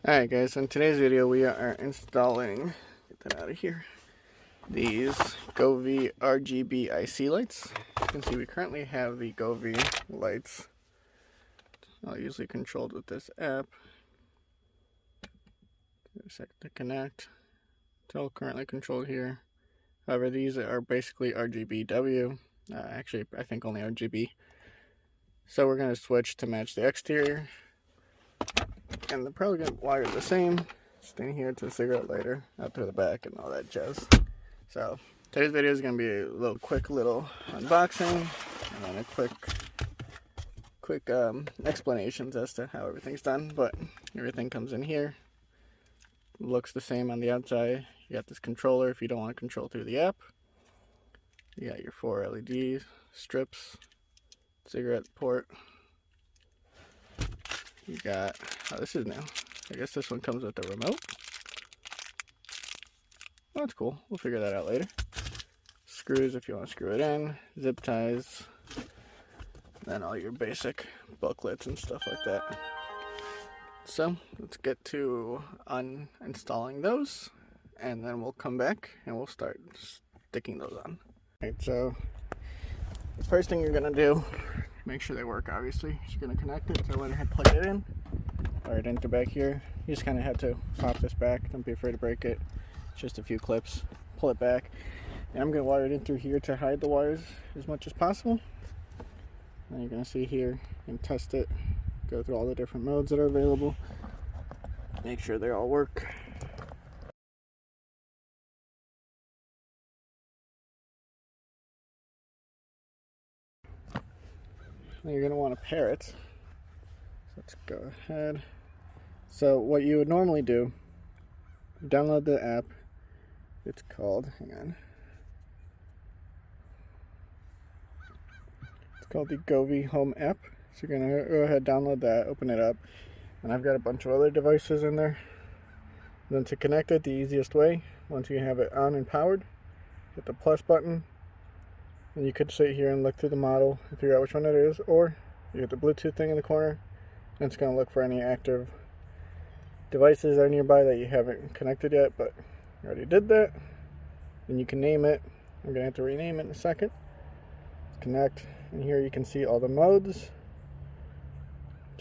Alright guys, so in today's video we are installing, get that out of here, these Govee RGBIC lights. You can see we currently have the Govee lights, usually controlled with this app. Give it a second to connect. It's all currently controlled here. However, these are basically RGBW, actually I think only RGB. So we're going to switch to match the exterior. And they're probably going to wire the same. Just in here to the cigarette lighter, out through the back and all that jazz. So today's video is going to be a quick little unboxing and then a quick explanations as to how everything's done. But everything comes in here. Looks the same on the outside. You got this controller if you don't want to control through the app. You got your 4 LED strips, cigarette port. You got, oh, this is new. I guess this one comes with the remote. Oh, that's cool. We'll figure that out later. Screws if you want to screw it in. Zip ties. Then all your basic booklets and stuff like that. So, let's get to uninstalling those. And then we'll come back and we'll start sticking those on. Alright, so the first thing you're going to do, make sure they work, obviously. You're going to connect it, so I went ahead and plugged it in. Wire it in through back here. You just kind of have to pop this back. Don't be afraid to break it. It's just a few clips. Pull it back. And I'm going to wire it in through here to hide the wires as much as possible. And you're going to see here, you can test it. Go through all the different modes that are available. Make sure they all work. Then you're going to want to pair it. So let's go ahead. So what you would normally do, download the app. It's called, hang on. It's called the Govee Home app. So you're going to go ahead, download that, open it up. And I've got a bunch of other devices in there. And then to connect it the easiest way, once you have it on and powered, hit the plus button. And you could sit here and look through the model and figure out which one it is, or you hit the Bluetooth thing in the corner and it's going to look for any active devices that are nearby that you haven't connected yet, but you already did that. Then you can name it. I'm going to have to rename it in a second. Let's connect, and here you can see all the modes.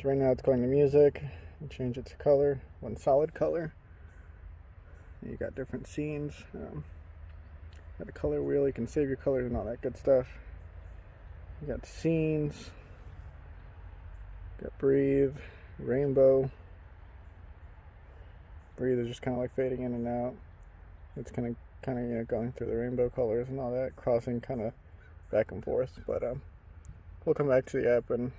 So right now it's going to music, and change it to color, one solid color. And you got different scenes. Got a color wheel, you can save your colors and all that good stuff. You got scenes, got breathe, rainbow. Breathe is just kind of like fading in and out. It's kind of going through the rainbow colors and all that, crossing kind of back and forth. But we'll come back to the app and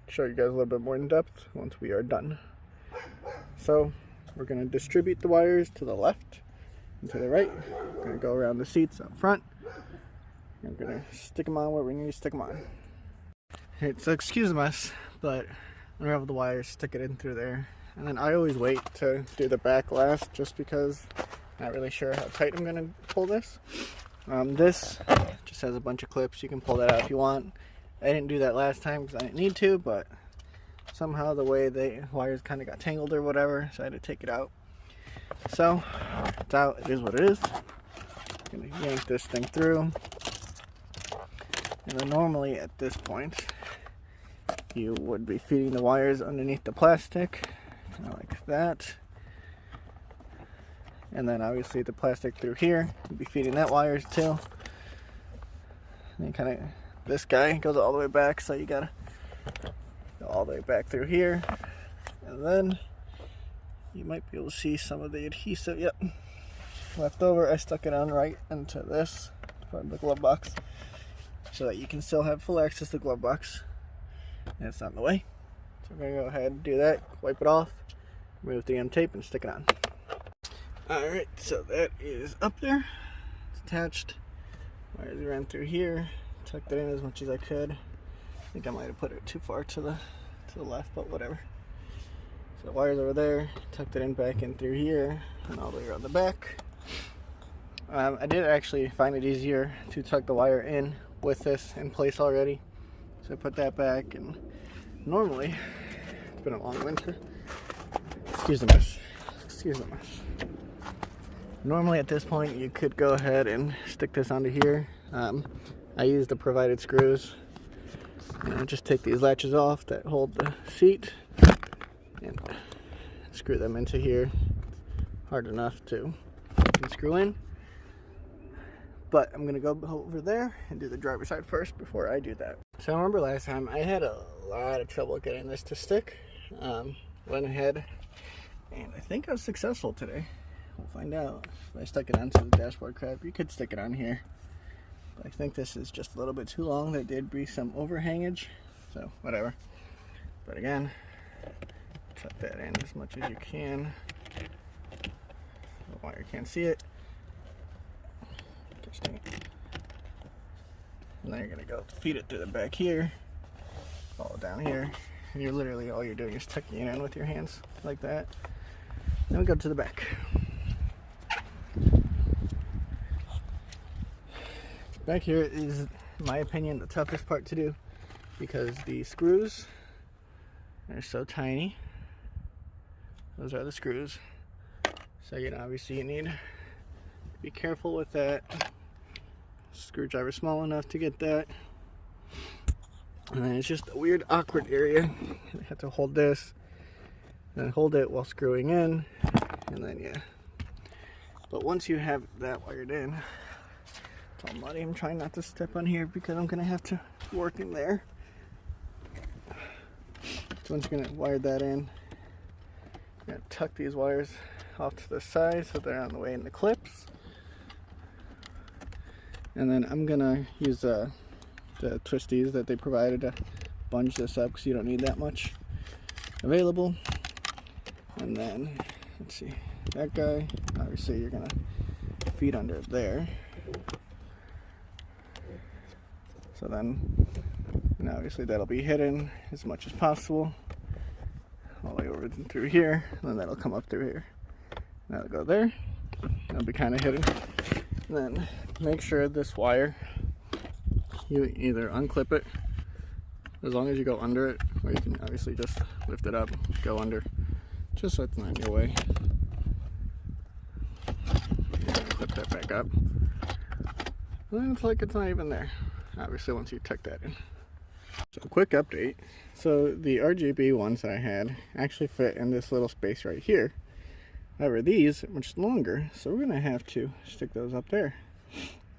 show you guys a little bit more in depth once we are done. So we're going to distribute the wires to the left and to the right. We're going to go around the seats up front. I'm going to stick them on where we need to stick them on. Alright, so excuse the mess, but unravel the wires, stick it in through there. And then I always wait to do the back last just because I'm not really sure how tight I'm going to pull this. This just has a bunch of clips. You can pull that out if you want. I didn't do that last time because I didn't need to, but somehow the way the wires kind of got tangled or whatever, so I had to take it out. So it's out, it is what it is. I'm going to yank this thing through. And then normally at this point, you would be feeding the wires underneath the plastic, kind of like that. And then obviously the plastic through here, you'd be feeding that wires too. And then kind of, this guy goes all the way back, so you gotta go all the way back through here. And then you might be able to see some of the adhesive, yep, left over. I stuck it on right into this, from the glove box, so that you can still have full access to the glove box. And it's not in the way. So we're going to go ahead and do that, wipe it off, remove the tape, and stick it on. Alright, so that is up there. It's attached. Wires ran through here. Tucked it in as much as I could. I think I might have put it too far to the left, but whatever. So the wires over there, tucked it in back in through here, and all the way around the back. I did actually find it easier to tuck the wire in with this in place already. So I put that back, and normally, it's been a long winter, Excuse the mess. Excuse the mess. Normally at this point you could go ahead and stick this onto here. I use the provided screws. And just take these latches off that hold the seat and screw them into here. Hard enough to screw in. But I'm going to go over there and do the driver's side first before I do that. So I remember last time I had a lot of trouble getting this to stick. Went ahead and I think I was successful today. We'll find out. If I stuck it onto the dashboard crap, you could stick it on here. But I think this is just a little bit too long. There did be some overhangage, so whatever. But again, tuck that in as much as you can. The wire can't see it. And then you're gonna go feed it through the back here, follow down here, and you're literally all you're doing is tucking it in with your hands like that. Then we go to the back. Back here is, in my opinion, the toughest part to do because the screws are so tiny. Those are the screws. So obviously you need to be careful with that. Screwdriver small enough to get that. And then it's just a weird awkward area. You have to hold this, then hold it while screwing in, and then yeah. But once you have that wired in, it's all muddy. I'm trying not to step on here because I'm gonna have to work in there. So once you're gonna wire that in, you're gonna tuck these wires off to the side so they're on the way in the clips. And then I'm gonna use the twisties that they provided to bunge this up because you don't need that much available. And then let's see, that guy, obviously you're gonna feed under there. So then, obviously that'll be hidden as much as possible all the way over through here, and then that'll come up through here. That'll go there. That'll be kind of hidden. And then make sure this wire, you either unclip it as long as you go under it, or you can obviously just lift it up, go under, just so it's not in your way. Clip that back up. And then it's like it's not even there, obviously, once you tuck that in. So quick update. So the RGB ones I had actually fit in this little space right here. However, these are much longer, so we're going to have to stick those up there.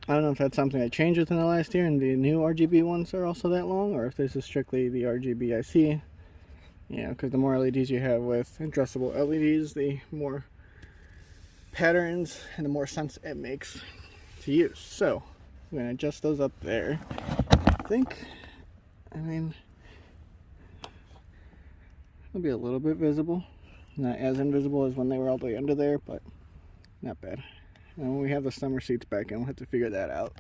I don't know if that's something that changed within the last year and the new RGB ones are also that long, or if this is strictly the RGBIC. Yeah, because the more LEDs you have with addressable LEDs, the more patterns and the more sense it makes to use. So I'm going to adjust those up there. I mean, it'll be a little bit visible. Not as invisible as when they were all the way under there, but not bad. And when we have the summer seats back in, we'll have to figure that out.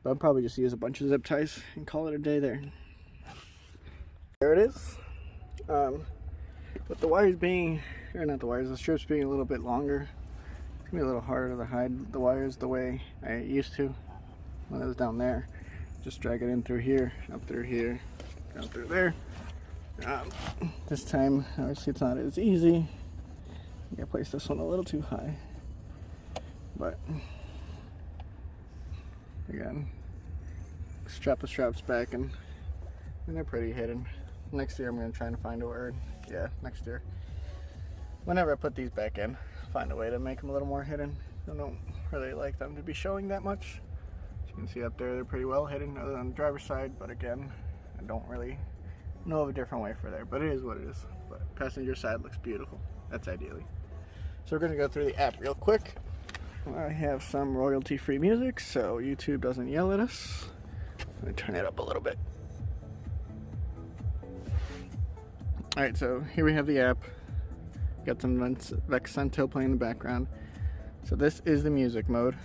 But I'll probably just use a bunch of zip ties and call it a day there. There it is. With the wires being, or not the wires, the strips being a little bit longer, it's gonna be a little harder to hide the wires the way I used to when I was down there. Just drag it in through here, up through here, down through there. This time, obviously it's not as easy. I gotta place this one a little too high. But, again, strap the straps back and they're pretty hidden. Next year I'm gonna try to find a word. Yeah, next year. Whenever I put these back in, find a way to make them a little more hidden. I don't really like them to be showing that much. As you can see up there, they're pretty well hidden other than the driver's side, but again, I don't really know of a different way for there, but it is what it is. But passenger side looks beautiful. That's ideally. So we're gonna go through the app real quick. I have some royalty-free music, so YouTube doesn't yell at us. Let me turn it up a little bit. Alright, so here we have the app. Got some Vexento playing in the background. So this is the music mode.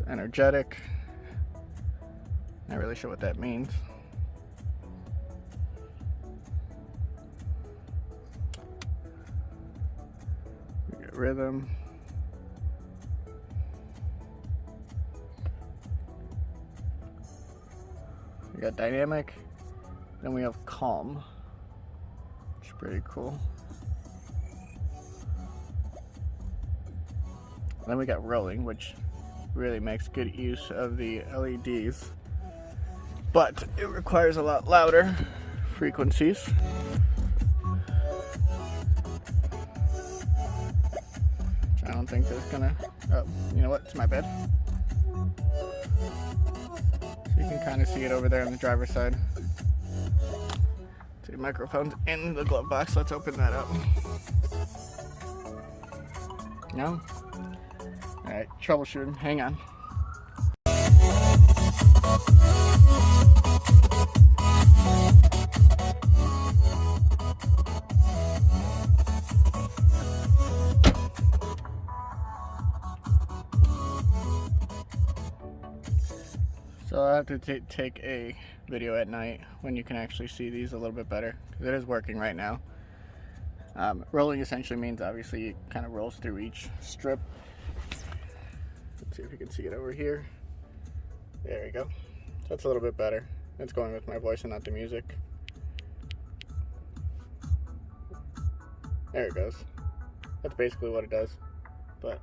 Energetic. Not really sure what that means. We got rhythm. We got dynamic. Then we have calm, which is pretty cool. Then we got rolling, which really makes good use of the LEDs, but it requires a lot louder frequencies. I don't think there's gonna, oh, you know what, it's my bed. So you can kind of see it over there on the driver's side. So the microphone's in the glove box, let's open that up. No? Alright, troubleshooting, hang on. So I have to take a video at night when you can actually see these a little bit better, because it is working right now. Rolling essentially means obviously it kind of rolls through each strip. Let's see if you can see it over here. There we go. That's a little bit better. It's going with my voice and not the music. There it goes. That's basically what it does. But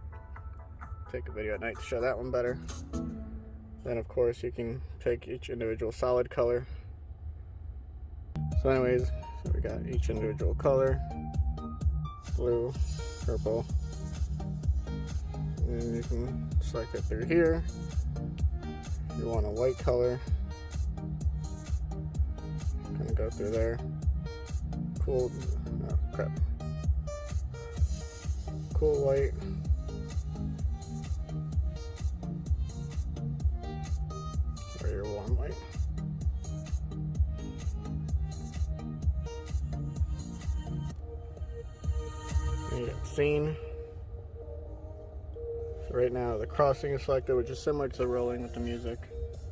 take a video at night to show that one better. Then of course you can take each individual solid color. So anyways, so we got each individual color. Blue, purple. And then you can select it through here. If you want a white color, kind of go through there. Cool, oh crap. Cool white. Or your warm white. And you got scene. So right now the crossing is selected, which is similar to the rolling with the music.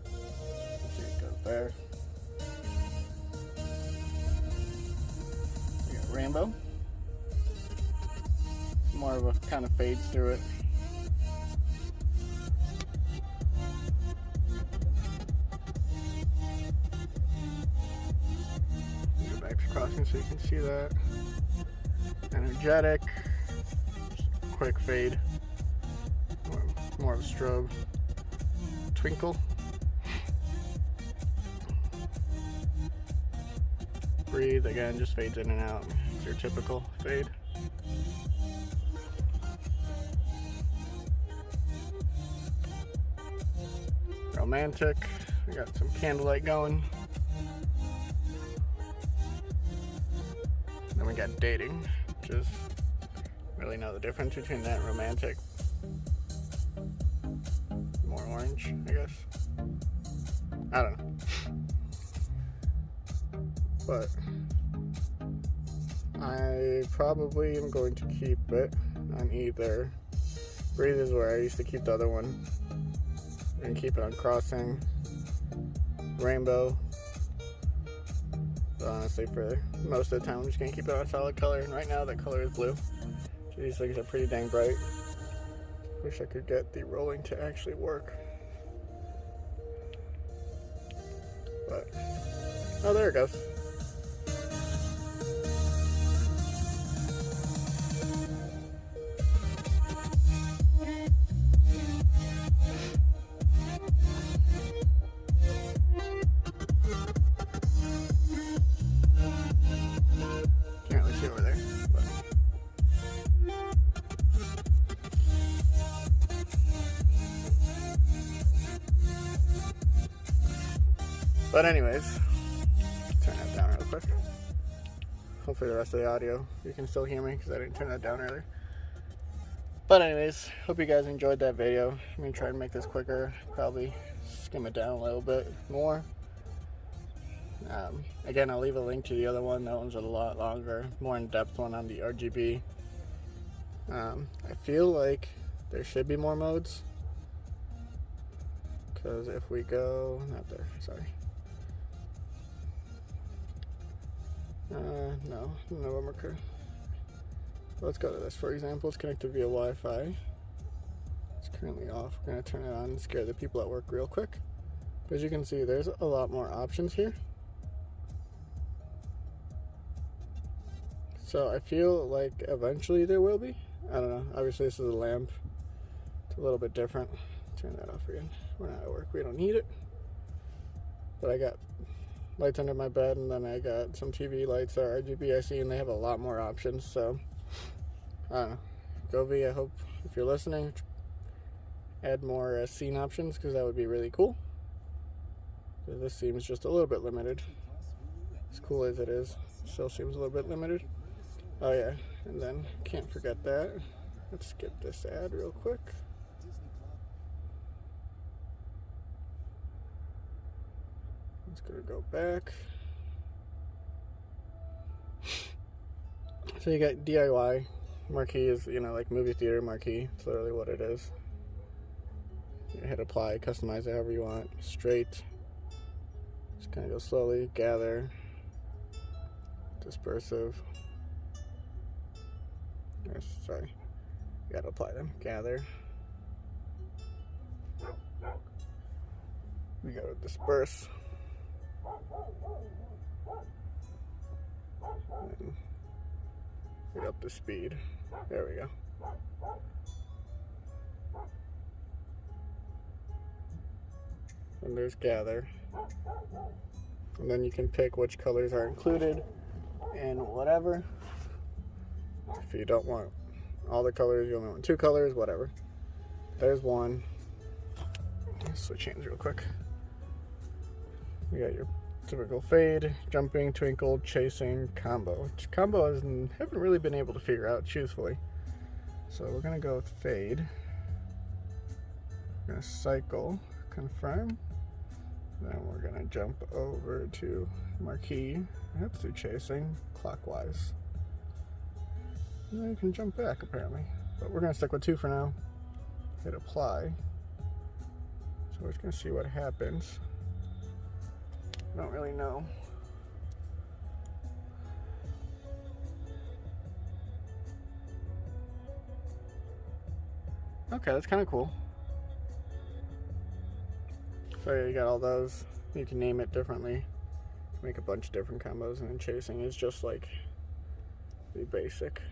Let's see, it goes there. We got rainbow. It's more of a kind of fades through it. Go back to crossing so you can see that. Energetic. Just a quick fade. More of a strobe. Twinkle. Breathe, again, just fades in and out. It's your typical fade. Romantic. We got some candlelight going. Then we got dating. Just really know the difference between that and romantic. More orange, I guess. I don't know. But I probably am going to keep it on either. Breathe is where I used to keep the other one. And keep it on crossing. Rainbow. But honestly, for most of the time, I'm just gonna keep it on a solid color. And right now, that color is blue. These things are pretty dang bright. Wish I could get the rolling to actually work. But, oh, there it goes. Can't really see over there. But anyways, turn that down real quick. Hopefully the rest of the audio, you can still hear me because I didn't turn that down earlier. But anyways, hope you guys enjoyed that video. I'm going to try and make this quicker, probably skim it down a little bit more. Again, I'll leave a link to the other one. That one's a lot longer, more in-depth one on the RGB. I feel like there should be more modes. Because if we go, not there, sorry. No marker. Let's go to this. For example, it's connected via Wi-Fi. It's currently off. We're going to turn it on and scare the people at work real quick. But as you can see, there's a lot more options here. So I feel like eventually there will be. I don't know. Obviously this is a lamp. It's a little bit different. Turn that off again. We're not at work. We don't need it. But I got lights under my bed, and then I got some TV lights that are RGBIC, and they have a lot more options. So I don't know. Govee, I hope if you're listening, add more scene options, because that would be really cool. So this seems just a little bit limited. As cool as it is, still seems a little bit limited. Oh yeah, and then can't forget that. Let's skip this ad real quick. It's gonna go back. So you got DIY. Marquee is, you know, like movie theater marquee. It's literally what it is. You hit apply, customize it however you want. Straight. Just kind of go slowly. Gather. Dispersive. Sorry. You gotta apply them. Gather. We gotta disperse. And get up the speed. There we go. And there's gather. And then you can pick which colors are included and whatever. If you don't want all the colors, you only want 2 colors, whatever. There's one. Let's switch hands real quick. You got your typical fade, jumping, twinkle, chasing, combo. Combo I haven't really been able to figure out, truthfully. So we're gonna go with fade. We're gonna cycle, confirm. Then we're gonna jump over to marquee. Let's do chasing, clockwise. And then you can jump back apparently. But we're gonna stick with 2 for now. Hit apply. So we're just gonna see what happens. I don't really know. Okay, that's kind of cool. So yeah, you got all those. You can name it differently. Make a bunch of different combos, and then chasing is just like the basic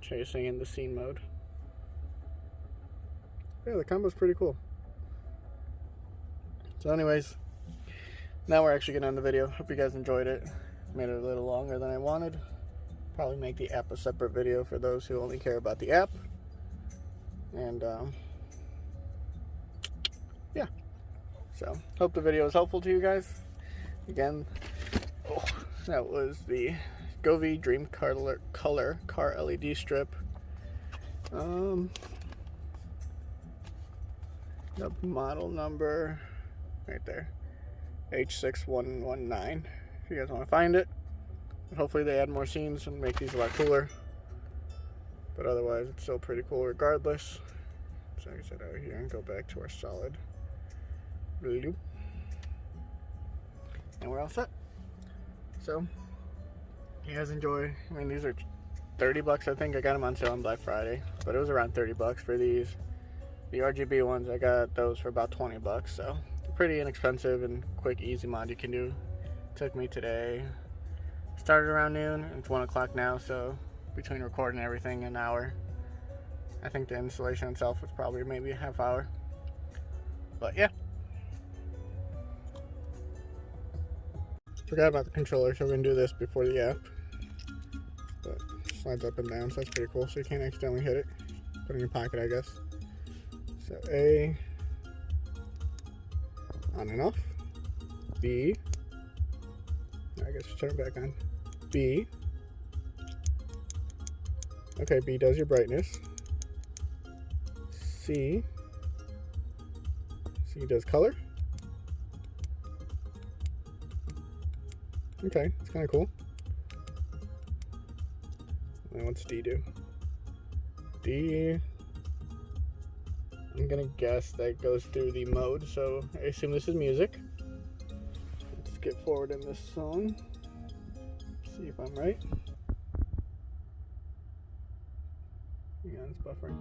chasing in the scene mode. Yeah, the combo's pretty cool. So anyways, now we're actually gonna end the video. Hope you guys enjoyed it. Made it a little longer than I wanted. Probably make the app a separate video for those who only care about the app. And yeah. So hope the video was helpful to you guys. Again, that was the Govee Dream Color Car LED Strip. The model number right there. H6119, if you guys want to find it. And hopefully they add more scenes and make these a lot cooler. But otherwise, it's still pretty cool regardless. So I can set out here and go back to our solid blue. And we're all set. So, you guys enjoy. I mean, these are 30 bucks, I think. I got them on sale on Black Friday. But it was around 30 bucks for these. The RGB ones, I got those for about 20 bucks. So, pretty inexpensive and quick, easy mod you can do. Took me today. Started around noon. It's 1 o'clock now, so between recording and everything, an hour. I think the installation itself was probably maybe a half hour. But yeah. Forgot about the controller, so we're gonna do this before the app. But it slides up and down, so that's pretty cool. So you can't accidentally hit it. Put it in your pocket, I guess. So A, on and off. B, I guess turn it back on. B, okay, B does your brightness. C does color. Okay, it's kind of cool. And what's D do? D, I'm gonna guess that goes through the mode, so I assume this is music. Let's get forward in this song. See if I'm right. Hang on, it's buffering.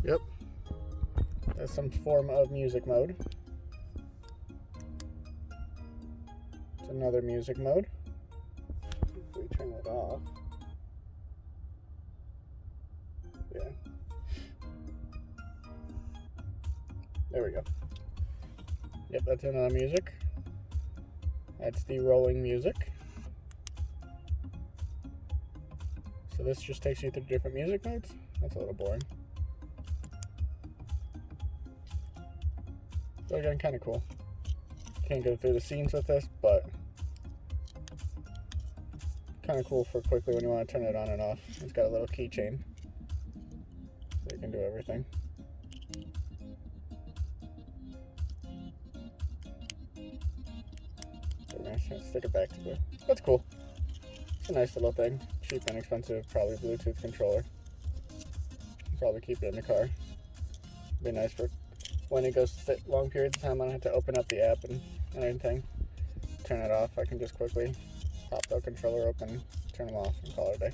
Yep. That's some form of music mode. It's another music mode. If we turn it off. Yeah. There we go. Yep, that's in music. That's the rolling music. So this just takes you through different music notes. That's a little boring. But again, kind of cool. Can't go through the scenes with this, but kind of cool for quickly when you want to turn it on and off. It's got a little keychain, so you can do everything. So we're gonna stick it back to blue. That's cool. It's a nice little thing. Cheap, inexpensive, probably Bluetooth controller. Probably keep it in the car. Be nice for when it goes to sit long periods of time. I don't have to open up the app and anything. Turn it off. I can just quickly pop the controller open, turn them off, and call it a day.